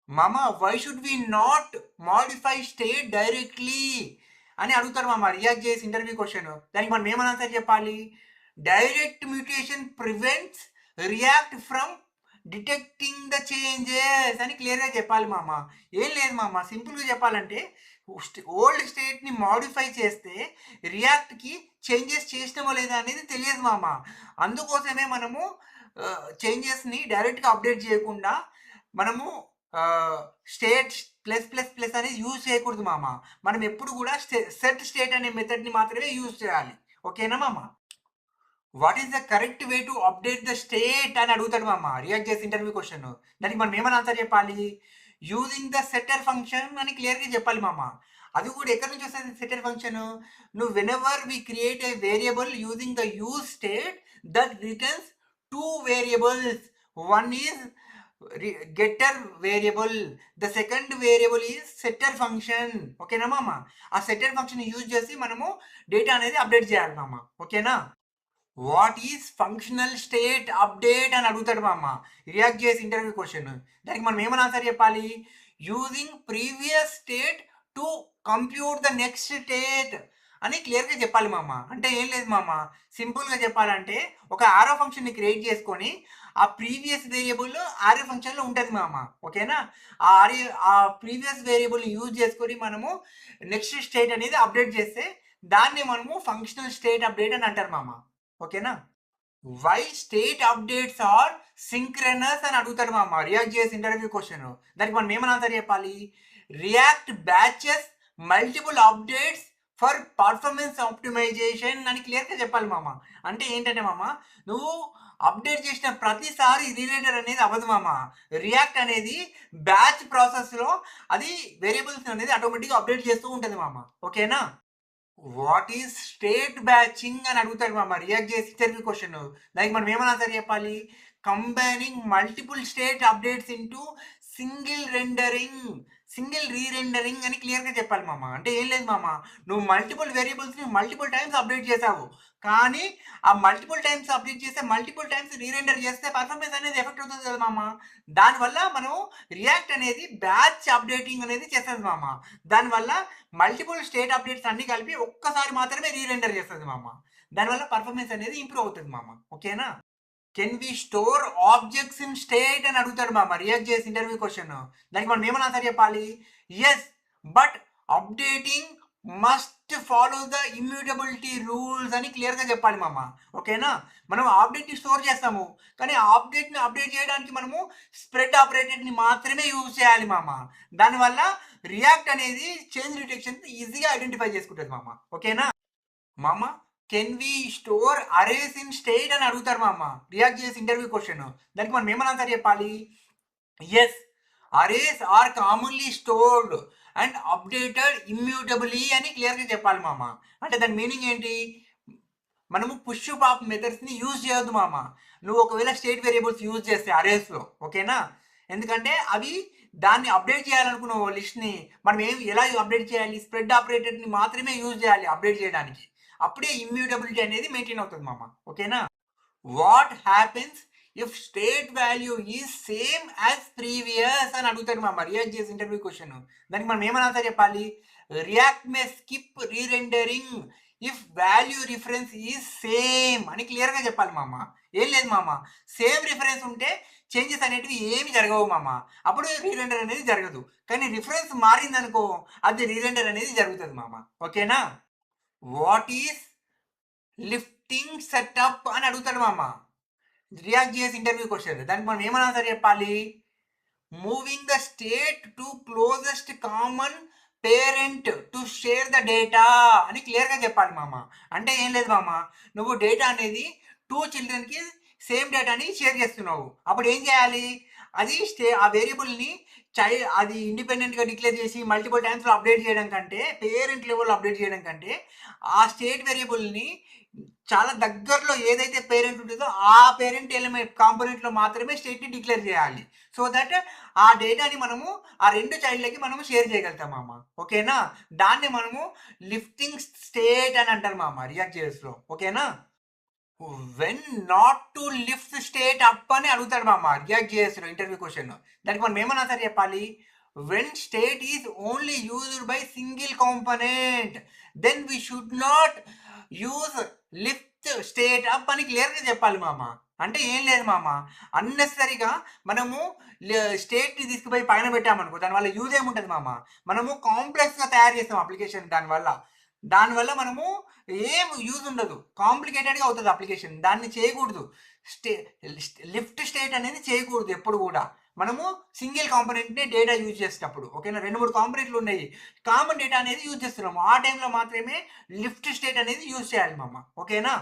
మామ why should we not modify state directly అని అడుగుతారు మామ రియాక్ట్ చేసి ఇంటర్వ్యూ క్వశ్చన్. దానికి మనం ఏమని ఆన్సర్ చెప్పాలి? Direct mutation prevents react from detecting the changes అని క్లియర్గా చెప్పాలి మామ. ఏం లేదు మామ, సింపుల్గా చెప్పాలంటే ఓల్డ్ స్టేట్ని మాడిఫై చేస్తే రియాక్ట్కి చేంజెస్ చేసినామో లేదా అనేది తెలియదు మామ. అందుకోసమే మనము చేంజెస్ని డైరెక్ట్గా అప్డేట్ చేయకుండా మనము స్టేట్ ప్లస్ ప్లస్ ప్లస్ అనేది యూజ్ చేయకూడదు మామ. మనం ఎప్పుడు కూడా సెట్ స్టేట్ అనే మెథడ్ని మాత్రమే యూజ్ చేయాలి. ఓకేనా మామ? What is the correct way to update the state అని అడుగుతాడు మామ రియాక్ట్ చేసి ఇంటర్వ్యూ క్వశ్చన్. దానికి మనం ఏమని ఆన్సర్ చెప్పాలి? యూజింగ్ ద సెటర్ ఫంక్షన్ అని క్లియర్గా చెప్పాలి మామ. అది కూడా ఎక్కడి నుంచి వస్తుంది సెటర్ ఫంక్షన్? నువ్వు whenever we create a variable using the use state that returns two variables. One is getter variable, the second variable is setter function. ఓకేనా మామ? ఆ సెట్టర్ ఫంక్షన్ యూజ్ చేసి మనము డేటా అనేది అప్డేట్ చేయాలి మామ. ఓకేనా? What is functional state update అని అడుగుతాడు మామ రియాక్ట్ చేసి ఇంటర్వ్యూ క్వశ్చన్. దానికి మనం ఏమని ఆన్సర్ చెప్పాలి? Using previous state to compute the next state అని క్లియర్గా చెప్పాలి మామ. అంటే ఏం లేదు మామ, సింపుల్గా చెప్పాలంటే ఒక ఆరో ఫంక్షన్ని క్రియేట్ చేసుకొని ఆ ప్రీవియస్ వేరియబుల్ ఆరో ఫంక్షన్లో ఉంటుంది మామ. ఓకేనా? ఆ ప్రీవియస్ వేరియబుల్ని యూజ్ చేసుకొని మనము నెక్స్ట్ స్టేట్ అనేది అప్డేట్ చేస్తే దాన్ని మనము ఫంక్షనల్ స్టేట్ అప్డేట్ అని అంటారు మామ. ఓకేనా? Why state updates are synchronous అని అడుగుతాడు మామ రియాక్ట్ చేసి ఇంటర్వ్యూ క్వశ్చన్. దానికి మనం ఏమని ఆన్సర్ చెప్పాలి? React batches multiple updates for performance optimization అని క్లియర్గా చెప్పాలి మామ. అంటే ఏంటంటే మామ, నువ్వు అప్డేట్ చేసిన ప్రతిసారి రీరైడర్ అనేది అవ్వదు మామ. రియాక్ట్ అనేది బ్యాచ్ ప్రాసెస్లో అది వేరియబుల్స్ అనేది ఆటోమేటిక్గా అప్డేట్ చేస్తూ ఉంటుంది మామ. ఓకేనా? వాట్ ఈస్ స్టేట్ బ్యాచింగ్ అని అడుగుతాడు మామ రియాక్ట్ చేసి ఇంటర్వ్యూ క్వశ్చన్. దానికి మనం ఏమని ఆన్సర్ చెప్పాలి? Combining multiple state updates into single rendering, single rerendering అని క్లియర్గా చెప్పాలి మామ. అంటే ఏం లేదు మామ, నువ్వు మల్టిపుల్ వేరియబుల్స్ని మల్టిపుల్ టైమ్స్ అప్డేట్ చేసావు, కానీ ఆ మల్టిపుల్ టైమ్స్ అప్డేట్ చేస్తే మల్టిపుల్ టైమ్స్ రీరెండర్ చేస్తే పర్ఫార్మెన్స్ అనేది ఎఫెక్ట్ అవుతుంది కదా మామ. దానివల్ల మనం రియాక్ట్ అనేది బ్యాచ్ అప్డేటింగ్ అనేది చేస్తుంది మామ. దానివల్ల మల్టిపుల్ స్టేట్ అప్డేట్స్ అన్ని కలిపి ఒక్కసారి మాత్రమే రీరెండర్ చేస్తుంది మామ. దానివల్ల పర్ఫార్మెన్స్ అనేది ఇంప్రూవ్ అవుతుంది మామ. ఓకేనా? Can we store objects in state అని అడుగుతాడు మామ రియాక్ట్ చేసి ఇంటర్వ్యూ క్వశ్చన్. దానికి మనం ఏమని ఆన్సర్ చెప్పాలి? Yes, but updating must follow the immutability rules అని క్లియర్గా చెప్పాలి మామ. ఓకేనా? మనం ఆబ్జెక్ట్ని స్టోర్ చేస్తాము, కానీ ఆబ్జెక్ట్ని అప్డేట్ చేయడానికి మనము స్ప్రెడ్ ఆపరేటర్ని మాత్రమే యూజ్ చేయాలి మామ. దానివల్ల రియాక్ట్ అనేది చేంజ్ డిటెక్షన్ ఈజీగా ఐడెంటిఫై చేసుకుంటుంది మామ. ఓకేనా మామ? Can we store arrays in state అని అడుగుతారు మామ రియాక్ట్ చేసి ఇంటర్వ్యూ క్వశ్చన్. దానికి మనం ఏమని ఆన్సర్ చెప్పాలి? Yes, arrays are commonly stored and updated immutably అని క్లియర్గా చెప్పాలి మామ. అంటే దాని మీనింగ్ ఏంటి? మనము పుష్ పాప్ మెథడ్స్ని యూజ్ చేయొద్దు మామ. నువ్వు ఒకవేళ స్టేట్ వేరియబుల్స్ యూజ్ చేస్తే అరేస్లో, ఓకేనా? ఎందుకంటే అవి దాన్ని అప్డేట్ చేయాలనుకున్న లిస్ట్ని మనం ఎలా అప్డేట్ చేయాలి? స్ప్రెడ్ ఆపరేటర్ని మాత్రమే యూజ్ చేయాలి అప్డేట్ చేయడానికి. అప్పుడే ఇమ్యూటబిలిటీ అనేది మెయింటైన్ అవుతుంది మామ. ఓకేనా? What happens if state value is same as previous అని అడుగుతాడు మామ రియాక్ట్ చేసి ఇంటర్వ్యూ క్వశ్చన్. దానికి మనం ఏమని ఆన్సర్ చెప్పాలి? React may skip rerendering if value reference is same అని క్లియర్గా చెప్పాలి మామ. ఏం లేదు మామ, సేమ్ రిఫరెన్స్ ఉంటే చేంజెస్ అనేటివి ఏమి జరగవు మామ. అప్పుడు రీరెండర్ అనేది జరగదు. కానీ రిఫరెన్స్ మారిందనుకో అది రీరెండర్ అనేది జరుగుతుంది మామ. ఓకేనా? వాట్ ఈస్ లిఫ్టింగ్ సెటప్ అని అడుగుతాడు మామ రియాక్ట్ చేసి ఇంటర్వ్యూ క్వశ్చన్. దానికి మనం ఏమని ఆన్సర్ చెప్పాలి? Moving the state to closest common parent to share the data అని క్లియర్గా చెప్పాలి మామ. అంటే ఏం లేదు మామ, నువ్వు డేటా అనేది టూ చిల్డ్రన్కి సేమ్ డేటాని షేర్ చేస్తున్నావు, అప్పుడు ఏం చేయాలి? అది ఆ వేరియబుల్ని అది ఇండిపెండెంట్గా డిక్లేర్ చేసి మల్టిపుల్ టైమ్స్లో అప్డేట్ చేయడం కంటే, పేరెంట్ లెవెల్లో అప్డేట్ చేయడం కంటే, ఆ స్టేట్ వేరియబుల్ని చాలా దగ్గరలో ఏదైతే పేరెంట్ ఉంటుందో ఆ పేరెంట్ ఎలిమెంట్ కాంపోనెంట్లో మాత్రమే స్టేట్ని డిక్లేర్ చేయాలి. సో దట్ ఆ డేటాని మనము ఆ రెండు చైల్డ్లకి మనము షేర్ చేయగలుగుతాం మామ. ఓకేనా? దాన్ని మనము లిఫ్టింగ్ స్టేట్ అని అంటారు మామ రియాక్ట్ చేస్లో. ఓకేనా? When not to lift state up అని అడుగుతాడు మామ రియాక్ట్ చేసిన ఇంటర్వ్యూ క్వశ్చన్. దానికి మనం ఏమన్నా సరే చెప్పాలి, when state is only used by single component then we should not use lift state up అని క్లియర్గా చెప్పాలి మామ. అంటే ఏం లేదు మామ, అన్నెసరిగా మనము స్టేట్ని తీసుకుపోయి పైన పెట్టామనుకో దానివల్ల యూజ్ ఏముంటుంది మామ, మనము కాంప్లెక్స్గా తయారు చేస్తాం అప్లికేషన్. దానివల్ల మనము ఏం యూజ్ ఉండదు, కాంప్లికేటెడ్గా అవుతుంది అప్లికేషన్. దాన్ని చేయకూడదు, స్టే లిఫ్ట్ స్టేట్ అనేది చేయకూడదు ఎప్పుడు కూడా. మనము సింగిల్ కాంపనెంట్ని డేటా యూజ్ చేసేటప్పుడు, ఓకేనా, 2-3 కాంపనెంట్లు ఉన్నాయి, కామన్ డేటా అనేది యూజ్ చేస్తున్నాము, ఆ టైంలో మాత్రమే లిఫ్ట్ స్టేట్ అనేది యూజ్ చేయాలి మామ, ఓకేనా.